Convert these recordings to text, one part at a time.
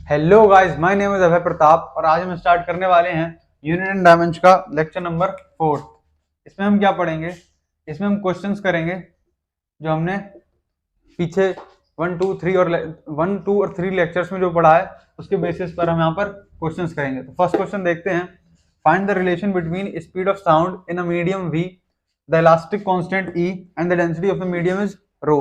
Hello guys, my name is Abhay Pratap और आज हम स्टार्ट करने वाले हैं यूनिट एंड डायमेंशन का लेक्चर नंबर 4। इसमें हम क्या पढ़ेंगे? इसमें हम क्वेश्चंस करेंगे जो हमने पीछे 1 2 और 3 लेक्चर्स में जो पढ़ा है उसके बेसिस पर हम यहाँ पर क्वेश्चंस करेंगे। तो फर्स्ट क्वेश्चन देखते हैं। Find the relation between speed of sound in a medium V, the elastic constant E and the density of the medium is rho.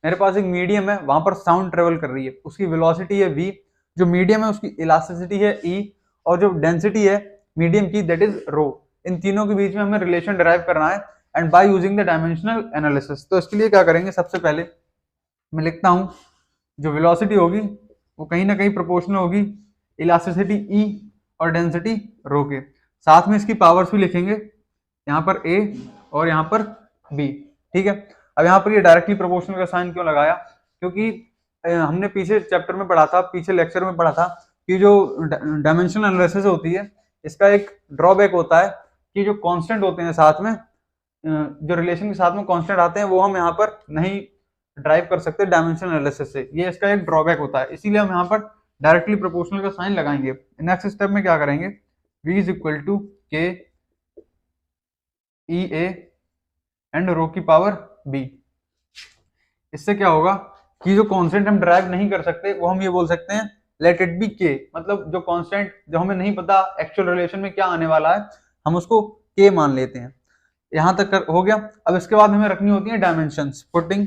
मेरे पास एक मीडियम है, वहां पर साउंड ट्रेवल कर रही है, उसकी वेलोसिटी है v, जो मीडियम है उसकी इलास्टिसिटी है E, और जो डेंसिटी है मीडियम की दैट इज रो। इन तीनों के बीच में हमें रिलेशन डिराइव करना है and by using the dimensional analysis. तो इसके लिए क्या करेंगे? सबसे पहले मैं लिखता हूं जो वेलोसिटी होगी वो कहीं ना कहीं प्रोपोर्शनल होगी इलास्टिसिटी E और डेंसिटी रो के। साथ में इसकी पावर्स भी लिखेंगे, यहाँ पर A और यहाँ पर B। ठीक है, अब यहाँ पर ये डायरेक्टली प्रोपोर्शनल का साइन क्यों लगाया? क्योंकि हमने पीछे चैप्टर में पढ़ा था, पीछे लेक्चर में पढ़ा था कि जो डायमेंशनल एनालिसिस होती है इसका एक ड्रॉबैक होता है कि जो कांस्टेंट होते हैं साथ में, जो रिलेशन के साथ में कांस्टेंट आते हैं वो हम यहाँ पर नहीं ड्राइव कर सकते डायमेंशनल एनालिसिस से। ये इसका एक ड्रॉबैक होता है, इसीलिए हम यहाँ पर डायरेक्टली प्रोपोर्शनल का साइन लगाएंगे। नेक्स्ट स्टेप में क्या करेंगे? v इज इक्वल टू के ई ए एंड रो की पावर b। इससे क्या होगा कि जो कांस्टेंट हम ड्राइव नहीं कर सकते वो हम ये बोल सकते हैं लेट इट बी के, मतलब जो कांस्टेंट जो हमें नहीं पता एक्चुअल रिलेशन में क्या आने वाला है हम उसको के मान लेते हैं। यहां तक हो गया। अब इसके बाद हमें रखनी होती है डायमेंशंस। पुटिंग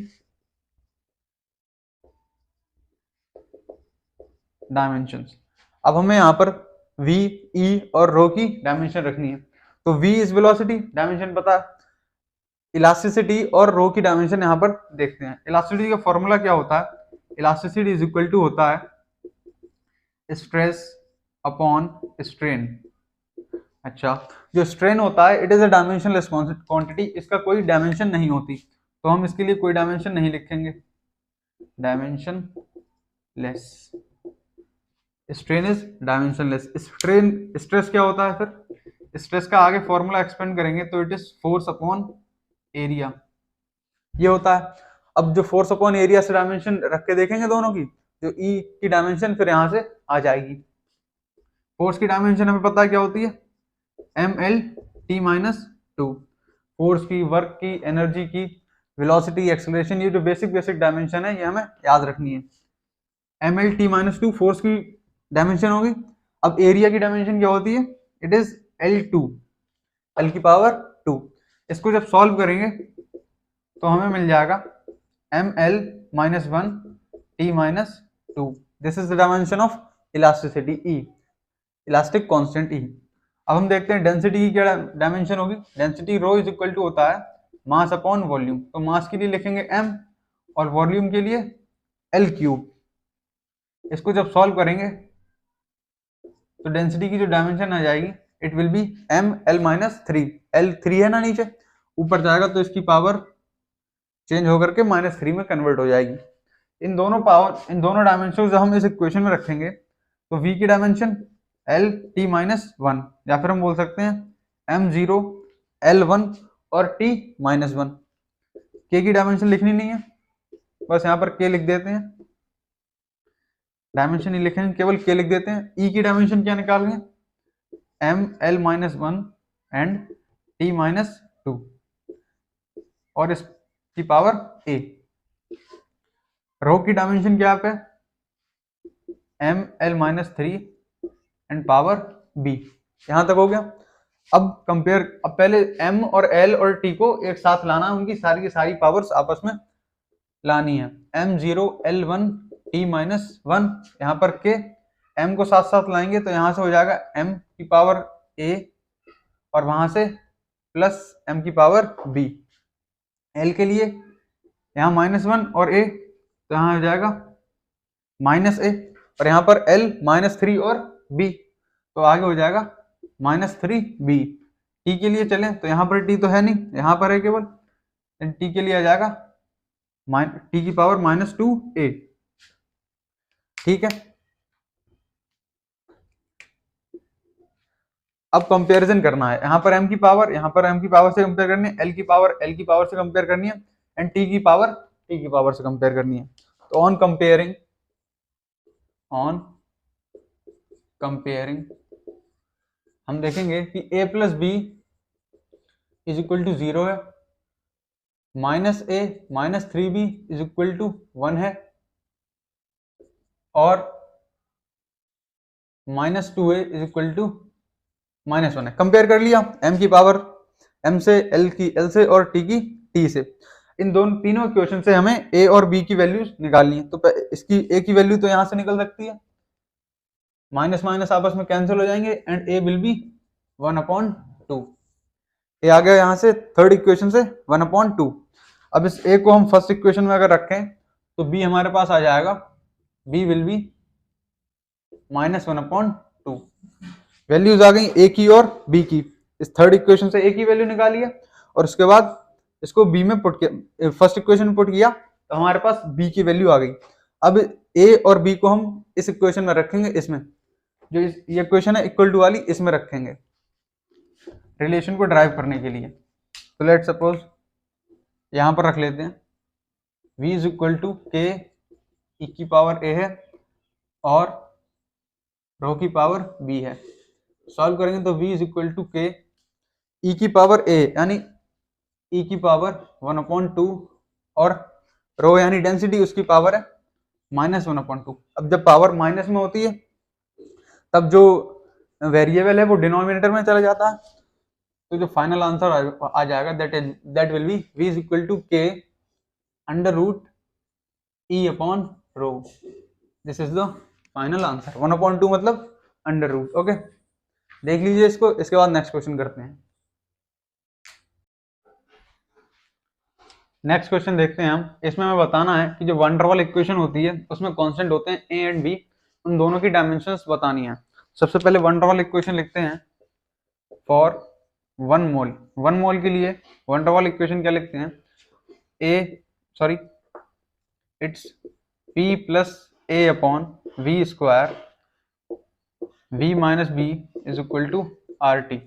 डायमेंशंस, अब हमें यहाँ पर v, e और रो की डायमेंशन रखनी है। तो v इज वेलोसिटी, डायमेंशन पता है, इलास्टिसिटी और रो की डायमेंशन यहाँ पर देखते हैं। इलास्टिसिटी का फॉर्मूला क्या होता है? इलास्टिसिटी इज इक्वल टू होता है स्ट्रेस अपॉन स्ट्रेन। अच्छा, जो स्ट्रेन होता है it is a dimensionless quantity, इसका कोई डायमेंशन नहीं होती, तो हम इसके लिए कोई डायमेंशन नहीं लिखेंगे। Dimension less, strain is dimensionless. Strain stress क्या होता है? फिर स्ट्रेस का आगे फॉर्मूला एक्सपेंड करेंगे तो it is force upon area, ये होता है। अब जो फोर्स अपॉन एरिया से डायमेंशन रख के देखेंगे दोनों की, जो ई की डायमेंशन फिर यहां से आ जाएगी। फोर्स की डायमेंशन हमें पता है क्या होती है? M L T minus two. Force की, वर्क की, एनर्जी की, वेलोसिटी, एक्सेलरेशन, ये जो बेसिक डायमेंशन है ये हमें याद रखनी है। M L T minus two force की डायमेंशन होगी। अब एरिया की डायमेंशन क्या होती है? It is L two, L की पावर 2। इसको जब सॉल्व करेंगे तो हमें मिल जाएगा M L minus one T minus two. This is the dimension of elasticity E, elastic constant E. अब हम देखते हैं डेंसिटी की क्या डायमेंशन होगी। Density rho is equal to होता है मास अपॉन वॉल्यूम। तो मास के लिए लिखेंगे m और वॉल्यूम के लिए एल क्यूब। इसको जब सॉल्व करेंगे तो डेंसिटी की जो डायमेंशन आ जाएगी it will be M L minus three. L three है ना नीचे, ऊपर जाएगा तो इसकी पावर चेंज होकर के -3 में कन्वर्ट हो जाएगी। इन दोनों डायमेंशन जब हम इस इक्वेशन में रखेंगे तो v की dimension L T minus one, या फिर हम बोल सकते हैं एम जीरो एल वन और टी माइनस वन। के की डायमेंशन लिखनी नहीं है, बस यहाँ पर के लिख देते हैं, डायमेंशन नहीं लिखेंगे, केवल के लिख देते हैं। ई की डायमेंशन क्या निकालेंगे? M L minus one and T minus two और इसकी पावर ए। रो की डायमेंशन क्या है? M L minus three and power B. यहां तक हो गया। अब पहले m और l और t को एक साथ लाना है, उनकी सारी की सारी पावर्स आपस में लानी है। m zero L one T minus one, यहाँ पर के m को साथ साथ लाएंगे तो यहां से हो जाएगा m की पावर a और वहां से प्लस m की पावर b। l के लिए यहाँ -1 और a, तो यहाँ हो जाएगा -a, और यहाँ पर l -3 और b, तो आगे हो जाएगा -3b। t के लिए चलें तो यहाँ पर t तो है नहीं, यहाँ पर है केवल, t के लिए आ जाएगा t की पावर -2a। ठीक है, अब कंपैरिजन करना है। यहाँ पर m की पावर, यहाँ पर m की पावर से कंपेयर करनी है, l की पावर l की पावर से कंपेयर करनी है, एंड t की पावर t की पावर से कंपेयर करनी है। तो ऑन कंपेयरिंग, हम देखेंगे कि a plus B is equal to 0 है, minus A minus 3b is equal to 1 है, और minus 2a is equal to -1 है। कंपेयर कर लिया m की पावर m से, l की l से, और t की t से। इन दोनों तीनों इक्वेशन से हमें a और b की वैल्यूज निकालनी है। तो इसकी a की वैल्यू तो यहां से निकल सकती है, माइनस माइनस आपस में कैंसिल हो जाएंगे, एंड a विल बी 1/2। ये आ गया यहाँ से थर्ड इक्वेशन से 1/2। अब इस a को हम फर्स्ट इक्वेशन में अगर रखें तो b हमारे पास आ जाएगा, b विल बी -1/2। वैल्यूज आ गई a की और b की। इस थर्ड इक्वेशन से a की वैल्यू निकाली है, और उसके बाद इसको b में पुट किया, फर्स्ट इक्वेशन में पुट किया, तो हमारे पास b की वैल्यू आ गई। अब a और b को हम इस इक्वेशन में रखेंगे, इसमें जो ये इक्वेशन है इक्वल टू वाली, इसमें रखेंगे रिलेशन को ड्राइव करने के लिए। तो लेट सपोज यहां पर रख लेते हैं v is equal to k e की पावर a है और रो की पावर b है। सॉल्व करेंगे तो v is equal to k e की पावर a यानी e की पावर 1/2, और रो यानी डेंसिटी उसकी पावर है -1/2। अब जब पावर माइनस में होती है तब जो वेरिएबल है वो डिनोमिनेटर में चला जाता है, तो जो फाइनल आंसर आ जाएगा that will be v is equal to k under root e upon rho. This is the final answer. 1/2 मतलब अंडर रूट। ओके, देख लीजिए इसको। इसके बाद नेक्स्ट क्वेश्चन करते हैं। नेक्स्ट क्वेश्चन देखते हैं हम। इसमें हमें बताना है कि जो वन डर वाल इक्वेशन होती है उसमें कांस्टेंट होते हैं a एंड b, उन दोनों की डायमेंशंस बतानी है। सबसे पहले वन डर वाल इक्वेशन लिखते हैं फॉर 1 मोल। 1 मोल के लिए वन डर वाल इक्वेशन क्या लिखते हैं, it's p plus a upon v square v minus b is equal to RT।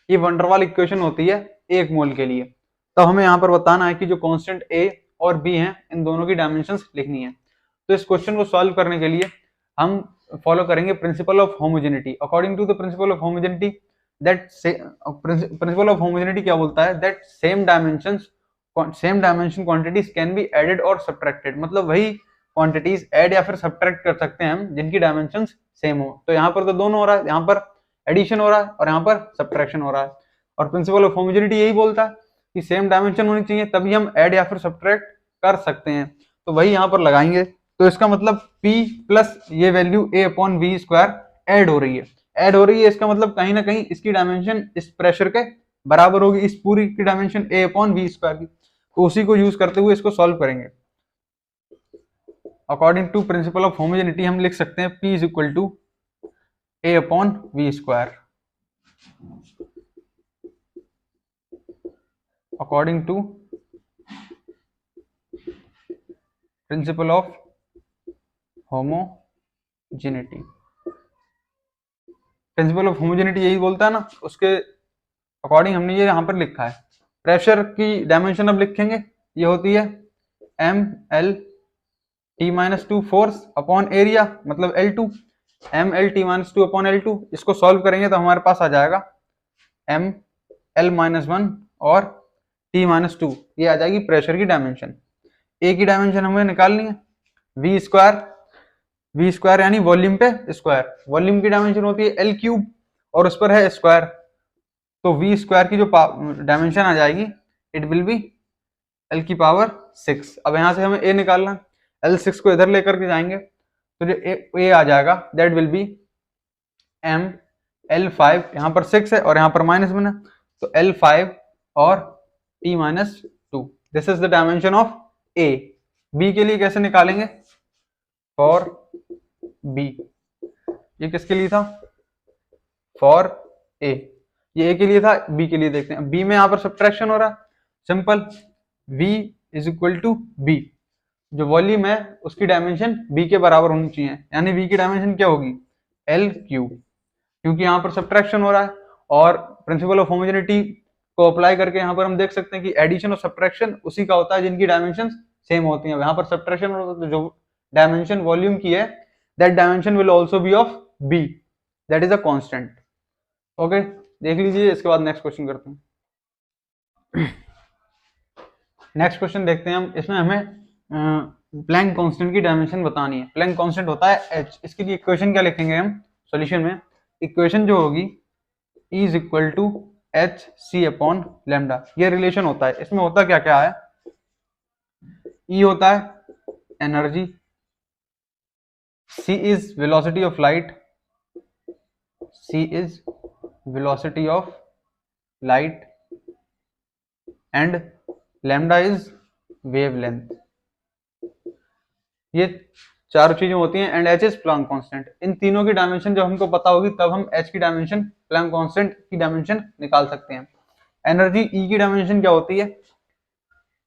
ये वन डर वाल इक्वेशन होती है 1 मोल के लिए। तो हमें यहाँ पर बताना है कि जो कांस्टेंट a और b हैं इन दोनों की डायमेंशंस लिखनी है। तो इस क्वेश्चन को सॉल्व करने के लिए हम फॉलो करेंगे principle of homogeneity. According to the principle of homogeneity, principle of homogeneity क्या बोलता है, that same dimension quantities can be added और सब्ट्रैक्टेड। मतलब वही क्वांटिटीज ऐड या फिर सब्ट्रैक्ट कर सकते हैं हम जिनकी डायमेंशंस सेम हो। तो यहाँ पर तो दोनों हो रहा है, यहाँ पर एडिशन हो रहा है और यहाँ पर सब्ट्रैक्शन हो रहा है। और प्रिंसिपल ऑफ होमोजेनिटी यही बोलता है कि सेम डायमेंशन होनी चाहिए, तभी हम ऐड या फिर सब्ट्रैक्ट कर सकते हैं। तो वही यहाँ पर लगाएंगे। तो इसका मतलब p प्लस ये value a upon v square add हो रही है, इसका मतलब कहीं ना कहीं इसकी डायमेंशन इस प्रेशर के बराबर होगी, इस पूरी की dimension a upon v square की। तो उसी को यूज करते हुए इसको सॉल्व करेंगे। According to principle of homogeneity हम लिख सकते हैं p is equal to a upon v square. According to principle of homogeneity, principle of homogeneity यही बोलता है ना, उसके अकॉर्डिंग हमने ये यहाँ पर लिखा है। प्रेशर की डायमेंशन अब लिखेंगे, ये होती है mL(T-2) फोर्स अपॉन एरिया, मतलब L2, mL(T-2) अपॉन L2। इसको सॉल्व करेंगे तो हमारे पास आ जाएगा mL-1 और T-2, ये आ जाएगी प्रेशर की डायमेंशन। ए की डायमेंशन हमें निकालनी है, v स्क्वायर यानी वॉल्यूम पे स्क्वायर। वॉल्यूम की डायमेंशन होती है L³ और उस पर है स्क्वायर, तो v स्क्वायर की जो डायमेंशन आ जाएगी इट विल बी L की पावर 6। अब यहाँ से हमें a निकालना, L6 को इधर लेकर के जाएंगे तो जो a आ जाएगा दैट विल बी mL5, यहाँ पर 6 है और यहाँ पर -1 है, तो L5 और T-2। This is the dimension of a। b के लिए कैसे निकालेंगे, फॉर b, ये किसके लिए था, फॉर a, ये a के लिए था, b के लिए देखते हैं। b में यहाँ पर सब्ट्रैक्शन हो रहा है, simple, v is equal to b, जो वॉल्यूम है उसकी डायमेंशन b के बराबर होनी चाहिए, यानी v की डायमेंशन क्या होगी, L3, क्योंकि यहाँ पर सब्ट्रैक्शन हो रहा है। और प्रिंसिपल ऑफ होमोजेनिटी को अप्लाई करके यहाँ पर हम देख सकते हैं कि एडिशन और सब्ट्रैक्शन उसी का होता है जिनकी डायमेंशन सेम होती हैं। यहाँ पर सब्ट्रैक्शन हो रहा है तो जो डायमेंशन वॉल्यूम की है that dimension will also be of b, that is a constant. Okay, देख लीजिए, इसके बाद नेक्स्ट क्वेश्चन करते हैं। नेक्स्ट क्वेश्चन देखते हैं हम, इसमें हमें प्लैंक कांस्टेंट की डायमेंशन बतानी है। प्लैंक कांस्टेंट होता है h, इसके लिए इक्वेशन क्या लिखेंगे हम सॉल्यूशन में? इक्वेशन जो होगी E is equal to H C upon lambda, ये रिलेशन होता है। इसमें होता क्या क्या है? E होता है energy, C is velocity of light, C is velocity of light and lambda is wavelength. ये चार चीजें होती हैं and H is Planck constant. इन तीनों की डायमेंशन जब हमको पता होगी तब हम एच की डायमेंशन, प्लैंक कांस्टेंट की डायमेंशन निकाल सकते हैं। एनर्जी ई की डायमेंशन क्या होती है?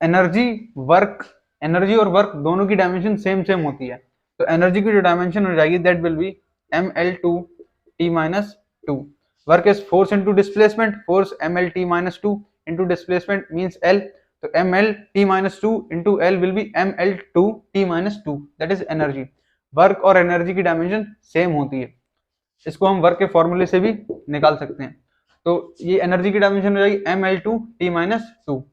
एनर्जी वर्क, एनर्जी और वर्क दोनों की डायमेंशन सेम सेम होती है, तो एनर्जी की जो डायमेंशन हो जाएगी that will B ml2t-2। Work is force into displacement, force mlt-2 into displacement means l, तो mlt-2 into l will be ml2t-2, that is energy. Work और एनर्जी की डायमेंशन सेम होती है, इसको हम वर्क के फॉर्मूले से भी निकाल सकते हैं। तो ये एनर्जी की डायमेंशन हो जाएगी ml2t-2।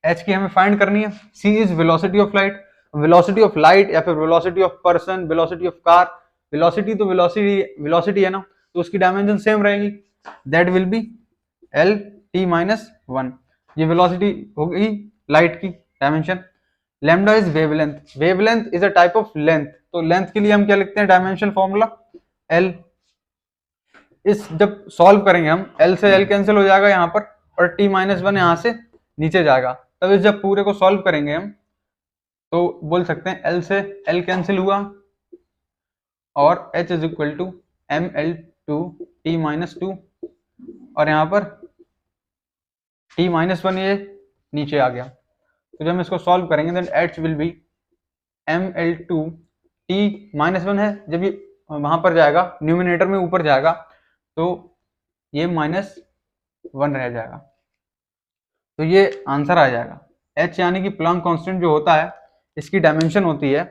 h की हमें फाइंड करनी है। c is velocity of light, velocity of light या फिर velocity of person, velocity of car, velocity तो वेलोसिटी है ना, तो उसकी डायमेंशन सेम रहेगी, दैट विल बी lt-1। ये वेलोसिटी हो गई लाइट की dimension. Lambda is wavelength, wavelength is a type of length, तो लेंथ के लिए हम क्या लिखते हैं डायमेंशन फॉर्मूला l। इस जब सॉल्व करेंगे हम, l से l कैंसिल हो जाएगा यहाँ पर और t-1 यहाँ से नीचे जाएगा, तब इस जब पूरे को सॉल्व करेंगे हम तो बोल सकते हैं l से l कैंसिल हुआ और h is equal to ml2t-2 और यहाँ पर t-1 ये नीचे आ गया, तो जब हम इसको सॉल्व करेंगे then h will be ml2 t-1 है, जब ये वहां पर जाएगा न्यूमिनेटर में ऊपर जाएगा तो ये -1 रह जाएगा, तो ये आंसर आ जाएगा। h यानी कि प्लैंक कांस्टेंट जो होता है इसकी डायमेंशन होती है,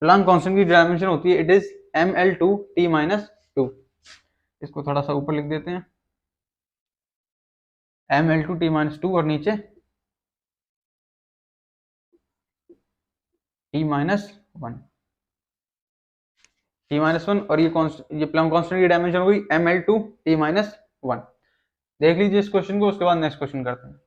प्लैंक कांस्टेंट की डायमेंशन होती है इट इज ml2t-2। इसको थोड़ा सा ऊपर लिख देते हैं, ml2t-2 और नीचे t-1, t-1 और ये प्लैंक कांस्टेंट की डायमेंशन हो गई ml2t-1। देख लीजिए इस क्वेश्चन को, उसके बाद नेक्स्ट क्वेश्चन करते हैं।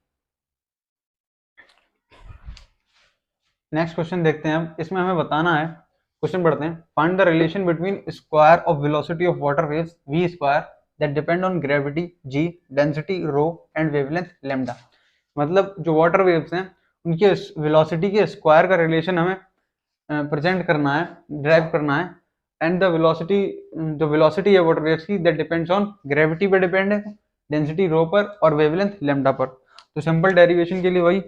नेक्स्ट क्वेश्चन देखते हैं हम, इसमें हमें बताना है, क्वेश्चन पढ़ते हैं, find the relation between square of velocity of water waves v square that depend on gravity g, density rho and wavelength lambda. मतलब जो वाटर वेव्स हैं उनके वेलोसिटी के स्क्वायर का रिलेशन हमें प्रेजेंट करना है, ड्राइव करना है, एंड द वेलोसिटी, जो वेलोसिटी है वाटर वेव्स की दैट डिपेंड्स ऑन ग्रेविटी पर डिपेंड है, डेंसिटी रो पर और वेवलेंथ लैम्डा पर। तो सिंपल डेरिवेशन के लिए वही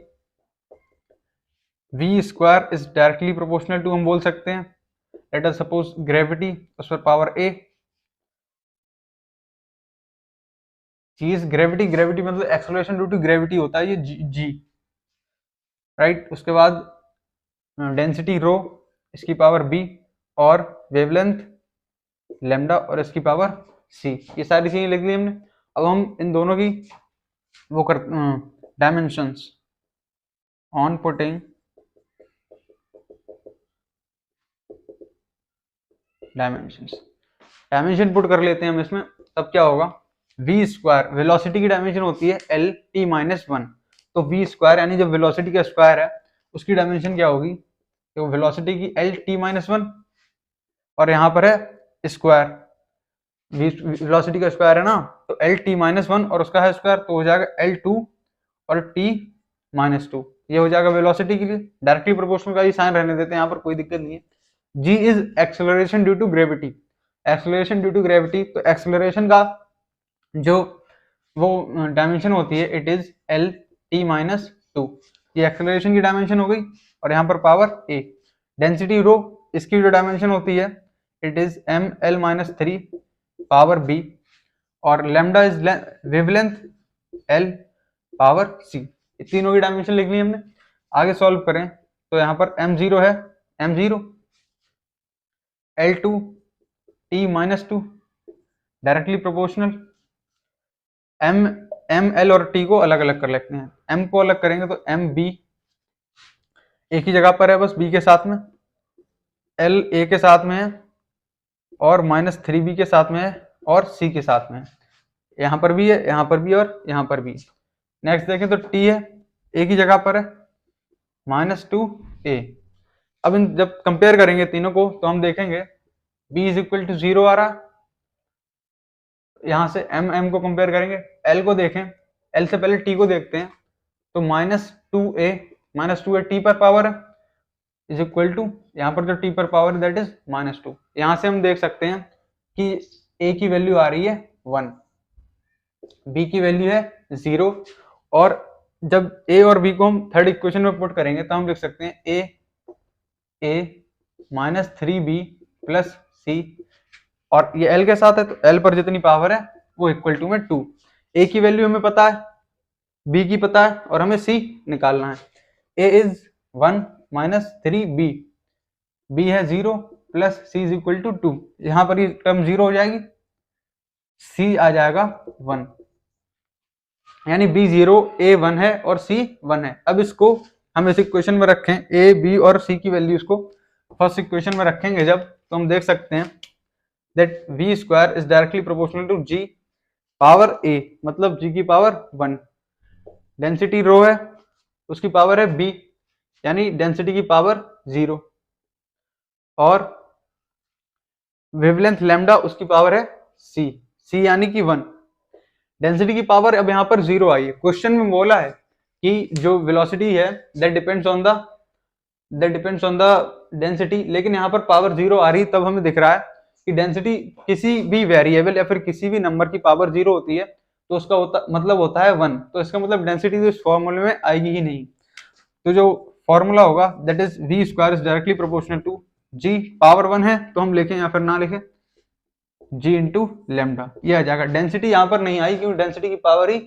v square is directly proportional to, हम बोल सकते हैं, लेट अस सपोज ग्रेविटी उस पर पावर a, चीज ग्रेविटी, ग्रेविटी मतलब एक्सेलरेशन ड्यू टू ग्रेविटी होता है ये g, राइट। उसके बाद डेंसिटी रो इसकी पावर b और वेवलेंथ लैम्डा और इसकी पावर c, ये सारी चीजें लिख ली हमने। अब हम इन दोनों की वो कर dimensions on putting dimension put कर लेते हैं हम इसमें, तब क्या होगा, v स्क्वायर वेलोसिटी की डायमेंशन होती है lt-1, तो v स्क्वायर यानी जब वेलोसिटी का स्क्वायर है उसकी डायमेंशन क्या होगी, तो वेलोसिटी की lt-1 और यहाँ पर है स्क्वायर, वेलोसिटी का स्क्वायर है ना, तो lt-1 और उसका है स्क्वायर, तो हो जाएगा l2 और t-2, ये हो जाएगा वेलोसिटी के लिए। डायरेक्टली प्रोपोर्शनल का ही साइन रहने देते हैं यहाँ पर, कोई दिक्कत नहीं है। g is acceleration due to gravity, acceleration due to gravity, तो एक्सेलरेशन का जो वो डायमेंशन होती है इट इज lt-2, ये एक्सेलरेशन की डायमेंशन हो गई और यहाँ पर पावर a। डेंसिटी रो इसकी जो डायमेंशन होती है it is ml-3 power b और lambda is wavelength l power c, ये तीनों की डायमेंशन लिख ली हमने। आगे सॉल्व करें तो यहाँ पर m0 है, m0 l2 t-2 directly proportional. M M L और टी को अलग अलग कर लेते हैं। एम को अलग करेंगे तो एम बी एक ही जगह पर है बस बी के साथ में, एल ए के साथ में है और -3b के साथ में है और सी के साथ में है। यहाँ पर भी है, यहाँ पर भी और यहाँ पर भी। नेक्स्ट देखें तो टी है, एक ही जगह पर है, -2a। अब इन जब कंपेयर करेंगे तीनों को तो हम देखेंगे b इज इक्वल टू 0 आ रहा। यहाँ से m को कंपेयर करेंगे, l को देखें, l से पहले t को देखते हैं तो -2a t पर पावर है इज इक्वल टू, यहाँ पर जो t पर पावर दैट इज -2। यहाँ से हम देख सकते हैं कि a की वैल्यू आ रही है 1, b की वैल्यू है 0, और जब a और b को हम थर्ड इक्वेशन में पुट करेंगे तो हम लिख सकते हैं a -3b प्लस c, और ये l के साथ है तो l पर जितनी पावर है वो इक्वल टू में 2। a की वैल्यू हमें पता है, b की पता है और हमें c निकालना है। a इज 1 -3b, b है 0 plus c is equal to 2। यहाँ पर ये टर्म 0 हो जाएगी, c आ जाएगा 1, यानी b 0 a 1 है और c 1 है। अब इसको हम इस इक्वेशन में रखें, a b और c की वैल्यूज को फर्स्ट इक्वेशन में रखेंगे जब, तो हम देख सकते हैं that v square is directly proportional to g power a, मतलब g की पावर 1। डेंसिटी रो है, उसकी पावर है b, यानी डेंसिटी की पावर 0, और वेवलेंथ लैम्डा उसकी पावर है c यानी कि 1। डेंसिटी की पावर अब यहाँ पर 0 आई है। क्वेश्चन में बोला है कि जो वेलोसिटी है that depends on the density, लेकिन यहाँ पर पावर 0 आ रही, तब हमें दिख रहा है कि डेंसिटी किसी भी वेरिएबल या फिर किसी भी नंबर की पावर 0 होती है तो उसका मतलब होता है 1। तो इसका मतलब डेंसिटी तो इस फॉर्मूले में आएगी ही नहीं। तो जो फॉर्मूला होगा that is v square is directly proportional to g power 1 है तो हम लिखें या फिर ना लिखें g इंटू लेमडा, ये आ जाएगा। डेंसिटी यहाँ पर नहीं आई क्योंकि डेंसिटी की पावर ही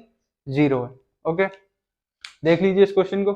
0 है। ओके, देख लीजिए इस क्वेश्चन को।